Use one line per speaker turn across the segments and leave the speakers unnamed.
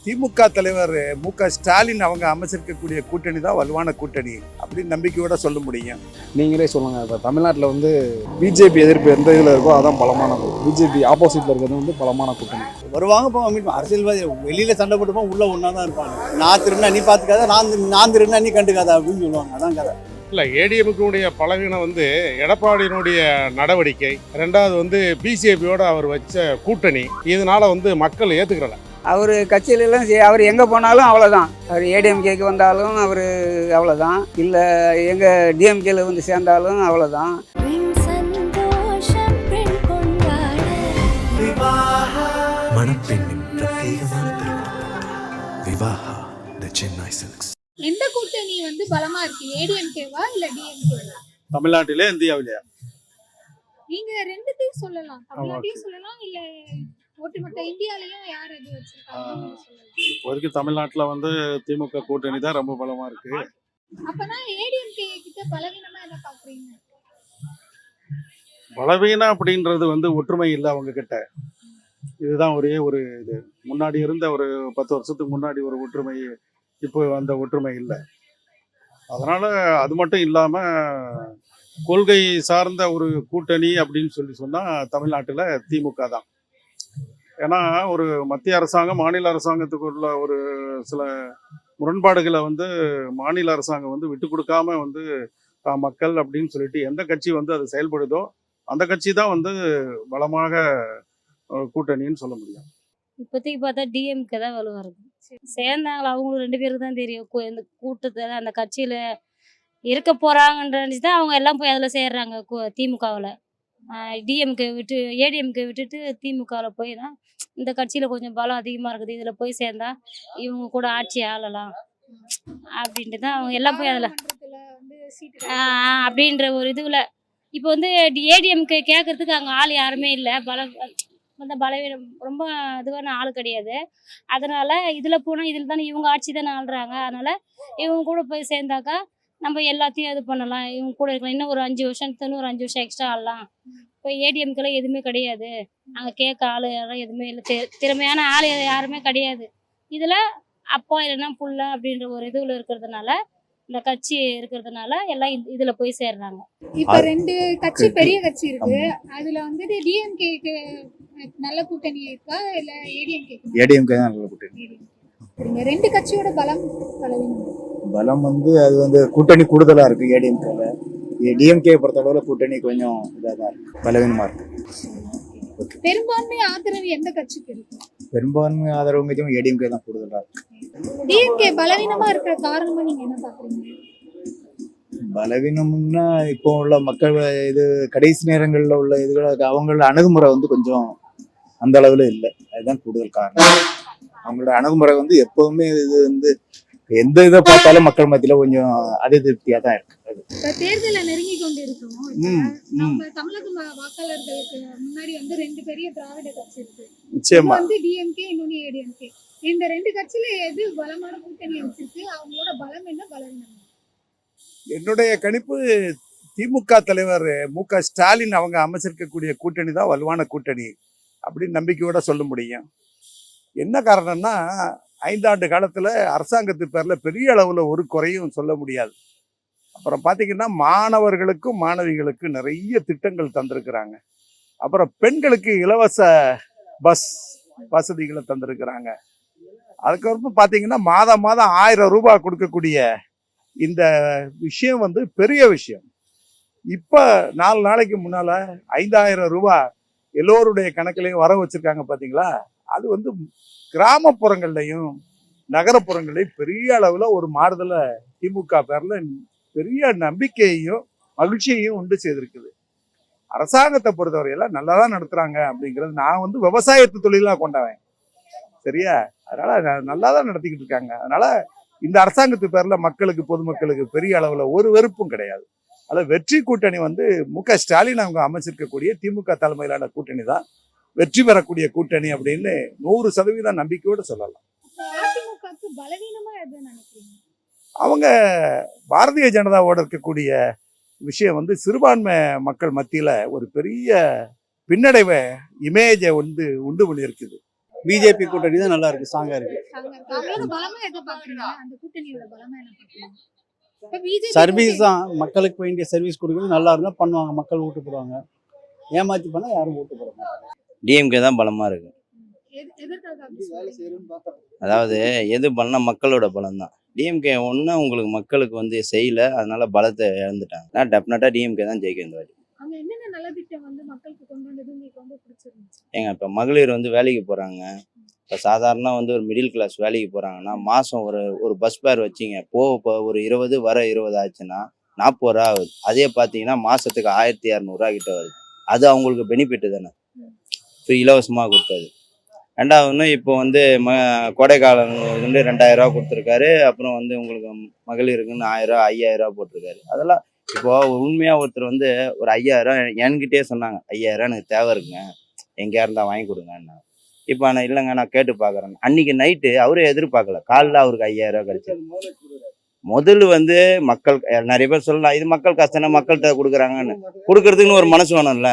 திமுக தலைவர் மு.க.ஸ்டாலின் அவங்க அமைச்சிருக்கக்கூடிய கூட்டணி தான் வலுவான கூட்டணி அப்படின்னு நம்பிக்கையோட சொல்ல முடியும்.
நீங்களே சொல்லுங்கள். இப்போ தமிழ்நாட்டில் வந்து பிஜேபி எதிர்ப்பு எந்த இதில் இருக்கோ அதான் பலமான பிஜேபி ஆப்போசிட்டில் இருக்கிறது வந்து பலமான கூட்டணி.
வருவாங்க போவாங்க, அரசியல்வாதி வெளியில் சண்டை போட்டுப்போம், உள்ளே ஒன்றா தான் இருப்பாங்க. நான் திருநா நீ பார்த்துக்காத, நான் திருநா நீ கண்டுக்காத அப்படின்னு சொல்லுவாங்க. அதான் கதை.
இல்லை, ஏடிஎம்குடைய பலவீனம் வந்து எடப்பாடியினுடைய நடவடிக்கை, ரெண்டாவது வந்து பிஜேபியோட அவர் வச்ச கூட்டணி, இதனால வந்து மக்கள் ஏற்றுக்கிறல.
அவர் கட்சியிலலாம் அவர் எங்கே போனாலும் அவ்வளோதான். அவர் ஏடிஎம்கேக்கு வந்தாலும் அவர் அவ்வளோதான், இல்லை எங்கள் டிஎம்கேல வந்து சேர்ந்தாலும் அவ்வளோதான்.
மணப்பெண்ணின் பிரத்யேகமான விவாஹா தி சென்னை சில்க்ஸ்.
எந்த கூட்டணி வந்து பலமா இருக்கு, ஏடிஎம்கேவா இல்ல டிஎம்கேவா?
தமிழ்நாட்டிலே இந்தியாவிலேயா?
நீங்க ரெண்டுத்தையும் சொல்லலாம், தமிழ்நாட்டையும் சொல்லலாம், இல்ல ஒட்டுமொத்த இந்தியாலயும் யார் எது வச்சிருக்காங்க சொல்லலாம்.
இப்போதைக்கு தமிழ்நாட்டில் வந்து திமுக கூட்டணி தான் ரொம்ப பலமா இருக்கு.
அப்பனா ஏடிஎம்கே கிட்ட பலவீனமா என்ன பாக்குறீங்க?
பலவீனம் அப்படின்றது வந்து ஒற்றுமை இல்லை அவங்க கிட்ட. இதுதான் ஒரே ஒரு இது. முன்னாடி இருந்த ஒரு 10 வருஷத்துக்கு முன்னாடி ஒரு ஒற்றுமை, இப்போ அந்த ஒற்றுமை இல்லை. அதனால அது மட்டும் இல்லாம கொள்கை சார்ந்த ஒரு கூட்டணி அப்படின்னு சொன்னா தமிழ்நாட்டில் திமுக தான். ஏன்னா ஒரு மத்திய அரசாங்கம் மாநில அரசாங்கத்துக்குள்ள ஒரு சில முரண்பாடுகளை வந்து மாநில அரசாங்கம் வந்து விட்டு கொடுக்காம வந்து மக்கள் அப்படின்னு சொல்லிட்டு எந்த கட்சி வந்து அது செயல்படுதோ அந்த கட்சி தான் வந்து பலமாக கூட்டணின்னு சொல்ல முடியும்.
இப்போதைக்கு பார்த்தா டிஎம்கே தான் வலுவாக இருக்கு. சேர்ந்தாங்களா அவங்களும் 2 பேருக்கு தான் தெரியும். இந்த கூட்டத்தில் அந்த கட்சியில் இருக்க போகிறாங்கன்றது தான் அவங்க எல்லாம் போய் அதில் சேர்றாங்க. திமுகவில் டிஎம்கே விட்டு ஏடிஎம்கே விட்டுட்டு திமுகவில் போய் தான் இந்த கட்சியில் கொஞ்சம் பலம் அதிகமாக இருக்குது, இதில் போய் சேர்ந்தா இவங்க கூட ஆட்சி ஆளலாம் அப்படின்ட்டு தான் அவங்க எல்லாம் போய் அதில் அப்படின்ற ஒரு இதுவில். இப்போ வந்து ஏடிஎம்கே கேட்கறதுக்கு அங்கே ஆள் யாருமே இல்லை, பலவீனம் ரொம்ப இதுவான ஆள் கிடையாது. அதனால் இதில் போனால் இதில் தானே இவங்க ஆட்சி தானே ஆள்றாங்க. அதனால் இவங்க கூட போய் சேர்ந்தாக்கா நம்ம எல்லாத்தையும் இது பண்ணலாம், இவங்க கூட இருக்கலாம். இன்னும் ஒரு 5 வருஷம் ஒரு 5 வருஷம் எக்ஸ்ட்ரா ஆடலாம். இப்போ ஏடிஎம்கெல்லாம் எதுவுமே கிடையாது, அங்கே கேட்க ஆள் யாரும் எதுவுமே இல்லை, திறமையான ஆள் யாருமே கிடையாது. இதில் அப்பா இல்லைன்னா புள்ள அப்படின்ற ஒரு இதுவில் இருக்கிறதுனால, இந்த கட்சி இருக்கிறதுனால எல்லாம் இதுல போய் சேர்றாங்க.
இப்ப 2 கட்சி பெரிய கட்சி இருக்கு, அதுல வந்துட்டு டிஎம்கேக்கு நல்ல கூட்டணி இருக்கா இல்ல ஏடிஎம்கே?
ஏடிஎம்கே தான் நல்ல கூட்டணி.
2 கட்சியோட பலம் பலவீனம்
பலம் வந்து அது வந்து கூட்டணி கூடுதலா இருக்கு ஏடிஎம்கேல. டிஎம்கே பொறுத்தளவுல கூட்டணி கொஞ்சம் இதாக தான் இருக்கு, பலவீனமா இருக்கு.
பெரும்பான்மை ஆதரவு எந்த கட்சிக்கு இருக்கு?
பெரும்பான்மை ஆதரவு கொஞ்சம் ஏடிஎம்கே தான் கூடுதலா இருக்கு.
டிஎம்கே பலவீனமா இருக்கிற காரணமா நீங்க என்ன பாக்குறீங்க?
பலவீனம்னா இப்போ உள்ள மக்கள் இது கடைசி நேரங்களில் உள்ள இதுகளை அவங்களோட அணுகுமுறை வந்து கொஞ்சம் அந்த அளவுல இல்லை, அதுதான் கூடுதல் காரணம். அவங்களோட அணுகுமுறை வந்து எப்பவுமே இது வந்து எந்த இதை பார்த்தாலும் மக்கள் மத்தியில கொஞ்சம் அதிருப்தியா தான் இருக்கு.
தேர்தலை நெருங்கி கொண்டு இருக்கோம். நம்ம தமிழக வாக்காளர்களுக்கு முன்னாடி வந்து 2 பெரிய திராவிட கட்சி இருக்கு,
நிச்சயமா
வந்து டிஎம்கே இன்னொன்னு ஏடிஎம்கே. இந்த 2 கட்சியில எது பலமான கூட்டணி வச்சிருக்கு, அவங்களோட பலம் என்ன பலவீனம்?
என்னுடைய கணிப்பு திமுக தலைவர் மு.க.ஸ்டாலின் அவங்க அமைச்சிருக்கக்கூடிய கூட்டணி தான் வலுவான கூட்டணி அப்படின்னு நம்பிக்கையோட சொல்ல முடியும். என்ன காரணம்னா 5 ஆண்டு காலத்துல அரசாங்கத்து பேர்ல பெரிய அளவுல ஒரு குறையும் சொல்ல முடியாது. அப்புறம் பாத்தீங்கன்னா மாணவர்களுக்கும் மாணவிகளுக்கும் நிறைய திட்டங்கள் தந்திருக்கிறாங்க. அப்புறம் பெண்களுக்கு இலவச பஸ் வசதிகளை தந்திருக்கிறாங்க. அதுக்கப்புறம் பாத்தீங்கன்னா மாதம் 1000 ரூபாய் கொடுக்கக்கூடிய இந்த விஷயம் வந்து பெரிய விஷயம். இப்ப 4 நாளைக்கு முன்னால 5000 ரூபாய் எல்லோருடைய கணக்கிலையும் வர வச்சிருக்காங்க பாத்தீங்களா. அது வந்து கிராமப்புறங்கள்லையும் நகரப்புறங்களையும் பெரிய அளவுல ஒரு மாறுதலை திமுக பேர்ல பெரிய நம்பிக்கையையும் மகிழ்ச்சியையும் உண்டு செய்திருக்குது. அரசாங்கத்தை பொறுத்தவரையெல்லாம் நல்லா தான் நடத்துறாங்க அப்படிங்கிறது. நான் வந்து விவசாயத்து தொழிலாக கொண்டவன், சரியா? அதனால நல்லா தான் நடத்திக்கிட்டு இருக்காங்க. அதனால இந்த அரசாங்கத்து பேர்ல மக்களுக்கு பொதுமக்களுக்கு பெரிய அளவுல ஒரு வெறுப்பும் கிடையாது. அதில் வெற்றி கூட்டணி வந்து மு.க.ஸ்டாலின் அவங்க அமைச்சிருக்கக்கூடிய திமுக தலைமையிலான கூட்டணி தான் வெற்றி பெறக்கூடிய கூட்டணி அப்படின்னு 100% நம்பிக்கையோடு சொல்லலாம். அவங்க பாரதிய ஜனதாவோட இருக்கக்கூடிய விஷயம் வந்து சிறுபான்மை மக்கள் மத்தியில ஒரு பெரிய பின்னடைவை இமேஜை உண்டு பண்ணியிருக்குது.
பிஜேபி கூட்டணி தான் நல்லா இருக்கு, ஸ்ட்ராங்கா இருக்கு.
அவங்களோட பலமா எதை பாக்குறீங்க? அந்த கூட்டணியோட பலமா என்ன பாக்குறீங்க? இப்ப பிஜேபி
சர்வீஸ் தான், மக்களுக்கு வேண்டிய சர்வீஸ் கொடுக்குறது நல்லா இருந்தா பண்ணுவாங்க, மக்கள் ஓட்டு போடுவாங்க. ஏமாத்தி பண்ணா யாரும் ஓட்டு போட மாட்டாங்க.
டிஎம்கே தான் பலமாக இருக்குது.
எதற்காக அப்படி சொல்றீங்க?
அதாவது எது பண்ணால் மக்களோட பலம் தான். டிஎம்கே ஒன்றும் உங்களுக்கு மக்களுக்கு வந்து செய்யல, அதனால பலத்தை இழந்துட்டாங்க. நான் டெஃபினட்டாக டிஎம்கே தான் ஜெயிக்கும் இந்த வாட்டி.
அவங்க என்னென்ன நல்ல திட்டம் வந்து மக்களுக்கு கொண்டு வந்தது உங்களுக்கு ரொம்ப பிடிச்சிருந்துச்சு?
ஏங்க இப்போ மகளிர் வந்து வேலைக்கு போகிறாங்க. இப்போ சாதாரண வந்து ஒரு மிடில் கிளாஸ் வேலைக்கு போகிறாங்கன்னா மாதம் ஒரு பஸ் ஃபேர் வச்சிங்க போக ஒரு 20 வர 20 ஆச்சுன்னா 40 ரூபா ஆகுது. அதே பார்த்தீங்கன்னா மாதத்துக்கு 1200 கிட்ட வருது. அது அவங்களுக்கு பெனிஃபிட்டு தானே, ஃப்ரீ இலவசமாக கொடுத்தது. ரெண்டாவது இப்போ வந்து கோடைக்காலம் வந்து 2000 கொடுத்துருக்காரு. அப்புறம் வந்து உங்களுக்கு மகளிருக்குன்னு 1000 5000 போட்டிருக்காரு. அதெல்லாம் இப்போ உண்மையாக ஒருத்தர் வந்து ஒரு 5000 என்கிட்டே சொன்னாங்க, 5000 எனக்கு தேவை இருக்குங்க, எங்கேயா இருந்தால் வாங்கி கொடுங்கன்னு. இப்போ நான் இல்லைங்க நான் கேட்டு பார்க்குறேன். அன்னைக்கு நைட்டு அவரே எதிர்பார்க்கல, காலைல அவருக்கு 5000 கிடைச்சி. முதல்ல வந்து மக்கள் நிறைய பேர் சொல்லலாம், இது மக்கள் கஷ்டம், மக்கள்கிட்ட கொடுக்குறாங்கன்னு. கொடுக்கறதுக்குன்னு ஒரு மனசு வேணும்ல,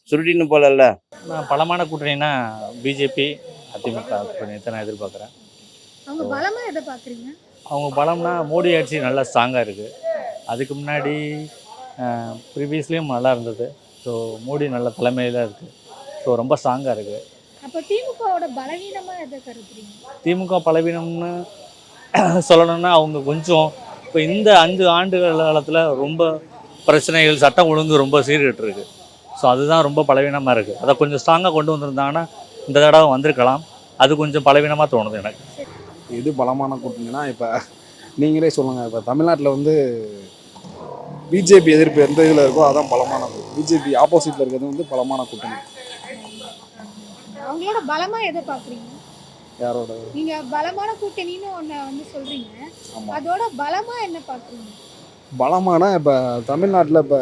சுருட்டின்னு போலல்ல.
நான் பலமான கூட்டணினா பிஜேபி அதிமுக கூட்டணி தான் நான் எதிர்பார்க்குறேன்.
அவங்க பலமா எதை பாக்குறீங்க?
அவங்க பலம்னா மோடி ஆட்சி நல்லா ஸ்ட்ராங்காக இருக்குது. அதுக்கு முன்னாடி ப்ரீவியஸ்லேயும் நல்லா இருந்தது. ஸோ மோடி நல்ல தலைமையில் தான் இருக்குது. ஸோ ரொம்ப ஸ்ட்ராங்காக இருக்குது.
அப்ப திமுகவோட பலவீனமா எதை கருதுறீங்க?
திமுக பலவீனம்னு சொல்லணும்னா அவங்க கொஞ்சம் இப்போ இந்த 5 ஆண்டுகள் காலத்தில் ரொம்ப பிரச்சனைகள், சட்டம் ஒழுங்கு ரொம்ப சீர்கெட்டு இருக்குது. ஸோ அதுதான் ரொம்ப பலவீனமாக இருக்குது. அதை கொஞ்சம் ஸ்ட்ராங்காக கொண்டு வந்திருந்தாங்கன்னா இந்த தடவை வந்திருக்கலாம். அது கொஞ்சம் பலவீனமாக தோணுது எனக்கு.
எது பலமான கூட்டணினா இப்போ நீங்களே சொல்லுங்கள். இப்போ தமிழ்நாட்டில் வந்து பிஜேபி எதிர்ப்பு எந்த இதில் இருக்கோ அதான் பலமான கூட்டணி. பிஜேபி ஆப்போசிட்டில் இருக்கிறது வந்து பலமான கூட்டணி.
அவங்களோட பலமா எதை பாக்குறீங்க?
யாரோட?
நீங்க பலமான கூட்டணின்னு ஒண்ணு வந்து சொல்றீங்க, அதோட பலமா என்ன பாக்குறீங்க?
பலமான இப்போ தமிழ்நாட்டில் இப்போ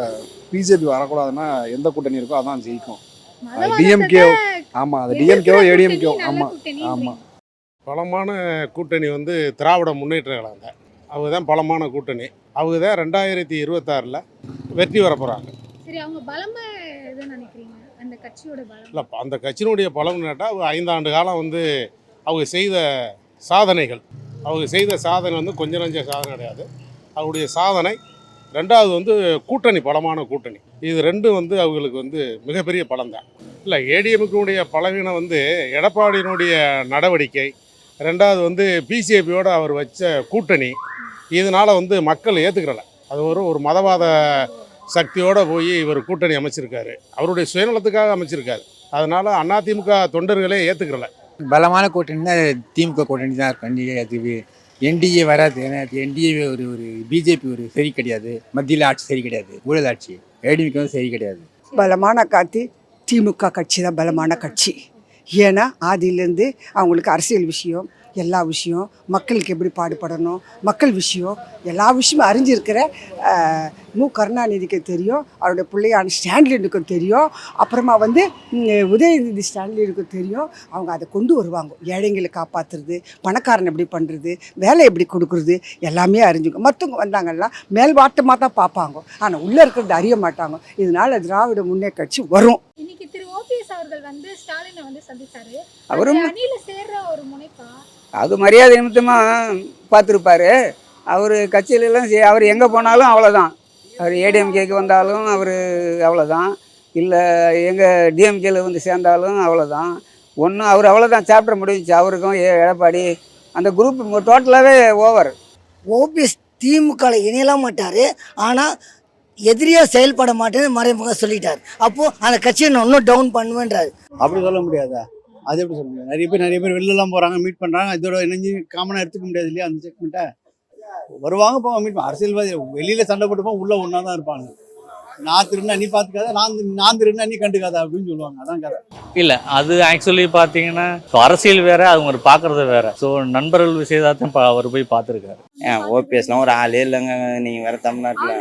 பிஜேபி வரக்கூடாதுன்னா எந்த கூட்டணி இருக்கோ அதான் ஜெயிக்கும். டிஎம்கே, ஆமாம், அது டிஎம்கேவோ ஏடிஎம்கேவோ. ஆமாம் ஆமாம்.
பலமான கூட்டணி வந்து திராவிட முன்னேற்ற கழகம் தான். அவங்க தான் பலமான கூட்டணி. அவங்க தான் 2026 வெற்றி வர போகிறாங்க.
சரி, அவங்க பலமா எதை நினைக்கிறீங்க? அந்த கட்சியோட பலம்
இல்லை, அந்த கட்சியினுடைய பலம்னு கேட்டால் 5 ஆண்டு காலம் வந்து அவங்க செய்த சாதனைகள். அவங்க செய்த சாதனை வந்து கொஞ்சம் நஞ்ச சாதனை கிடையாது. அவருடைய சாதனை. ரெண்டாவது வந்து கூட்டணி, பலமான கூட்டணி. இது ரெண்டும் வந்து அவங்களுக்கு வந்து மிகப்பெரிய பலம் தான். இல்லை, ஏடிஎம்கேனுடைய பலவீனம் வந்து எடப்பாடியினுடைய நடவடிக்கை. ரெண்டாவது வந்து பிஜேபியோட அவர் வச்ச கூட்டணி. இதனால் வந்து மக்கள் ஏற்றுக்கிறல. அது ஒரு மதவாத சக்தியோடு போய் இவர் கூட்டணி அமைச்சிருக்காரு. அவருடைய சுயநலத்துக்காக அமைச்சிருக்காரு. அதனால் அதிமுக தொண்டர்களே ஏற்றுக்கிறல.
பலமான கூட்டணினா திமுக கூட்டணி தான் இருக்கும். அது என்டிஏ வராது. ஏன்னா என்டிஏ ஒரு பிஜேபி சரி கிடையாது, மத்தியில் ஆட்சி சரி கிடையாது, ஊழல் ஆட்சி. ஏடிஎம்கே சரி கிடையாது.
பலமான காத்தி திமுக கட்சி தான் பலமான கட்சி. ஏன்னா ஆதியிலேருந்து அவங்களுக்கு அரசியல் விஷயம், எல்லா விஷயம், மக்களுக்கு எப்படி பாடுபடணும், மக்கள் விஷயம், எல்லா விஷயமும் அறிஞ்சிருக்கிற மு கருணாநிதிக்கு தெரியும். அவருடைய பிள்ளையான ஸ்டான்லினுக்கும் தெரியும். அப்புறமா வந்து உதயநிதி ஸ்டான்லினுக்கும் தெரியும். அவங்க அதை கொண்டு வருவாங்க. ஏழைங்களை காப்பாற்றுறது, பணக்காரன் எப்படி பண்ணுறது, வேலை எப்படி கொடுக்குறது, எல்லாமே அறிஞ்சுக்கும். மற்றவங்க வந்தாங்கன்னா மேல்வாட்டமாக தான் பார்ப்பாங்க, ஆனால் உள்ளே இருக்கிறது அறிய மாட்டாங்க. இதனால் திராவிட முன்னேற்ற கட்சி வரும்.
இன்னைக்கு திரு ஓபிஎஸ் அவர்கள் வந்து ஸ்டாலினை வந்து சந்திச்சாரு.
அவரும்
அணியில சேர்ற ஒரு முனைப்பா
அது மரியாதை நிமித்தமாக பார்த்துருப்பாரு. அவர் கட்சியிலலாம் அவர் எங்கே போனாலும் அவ்வளோதான். அவர் ஏடிஎம்கேக்கு வந்தாலும் அவர் அவ்வளோதான், இல்லை எங்கள் டிஎம்கேல வந்து சேர்ந்தாலும் அவ்வளோதான். ஒன்றும் அவர் அவ்வளோதான், சாப்டர் முடிஞ்சிச்சு. அவருக்கும் எடப்பாடி அந்த குரூப் டோட்டலாகவே ஓவர்.
ஓபிஎஸ் திமுகவில் இணையலாம் மாட்டார், ஆனால் எதிரியாக செயல்பட மாட்டேன்னு மறைமுக சொல்லிட்டார். அப்போது அந்த கட்சியை நான் இன்னும் டவுன் பண்ணுவேன்றாரு.
அப்படி சொல்ல முடியாதா? அது எப்படி சொல்ல முடியாது? நிறைய பேர் வெளிலலாம் போகிறாங்க, மீட் பண்ணுறாங்க. இதோட இணைஞ்சு காமனாக எடுத்துக்க முடியாது இல்லையா? அந்த செக்மெண்ட்டை வருவாங்க, போவாங்க, மீட் பண்ண. அரசியல்வாதி வெளியில் சண்டை போட்டுப்போம், உள்ளே ஒன்றா தான் இருப்பாங்க. நான் திருநா நீ பார்த்துக்காத, நான் திருநா நீ கண்டுக்காத அப்படின்னு சொல்லுவாங்க. அதான் கதை.
இல்லை, அது ஆக்சுவலி பார்த்தீங்கன்னா அரசியல் வேறு, அவங்க பார்க்குறது வேறு. ஸோ நண்பர்கள் விஷயத்தான் அவர் போய் பார்த்துருக்காரு.
ஓபிஎஸ்லாம் ஒரு ஆளே இல்லைங்க. நீங்கள் வேறு தமிழ்நாட்டில்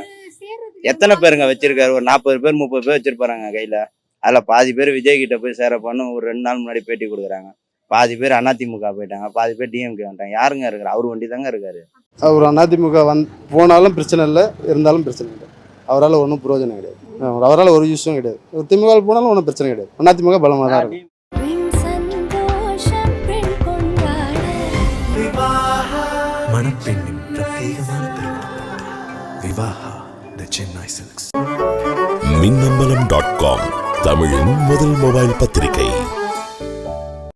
எத்தனை பேருங்க வச்சுருக்காரு? ஒரு 40 பேர் 30 பேர் வச்சுருப்பாருங்க கையில். அதில் பாதி பேர் விஜய் கிட்ட போய் சேரப்பான்னு ஒரு 2 நாள் முன்னாடி பேட்டி கொடுக்குறாங்க. பாதி பேர் அதிமுக போயிட்டாங்க, பாதி பேர் டிஎம்கே வந்துட்டாங்க. யாருங்க இருக்கிறா? அவர் வண்டி தாங்க இருக்காரு.
அவர் அதிமுக போனாலும் பிரச்சனை இல்லை, இருந்தாலும் பிரச்சனை இல்லை. அவரால் ஒன்றும் பிரயோஜனம் கிடையாது. அவரால் ஒரு யூஸும் கிடையாது. ஒரு திமுக போனாலும் ஒன்றும் பிரச்சனை கிடையாது. அதிமுக பலமாக தான் இருக்கும்.
மணப்பெண்ணின் பிரத்யேகமான திருமணம். விவாஹா தி சென்னை சில்க்ஸ்.
மின்னம்பலம்.com தமிழின் முதல் மொபைல் பத்திரிகை.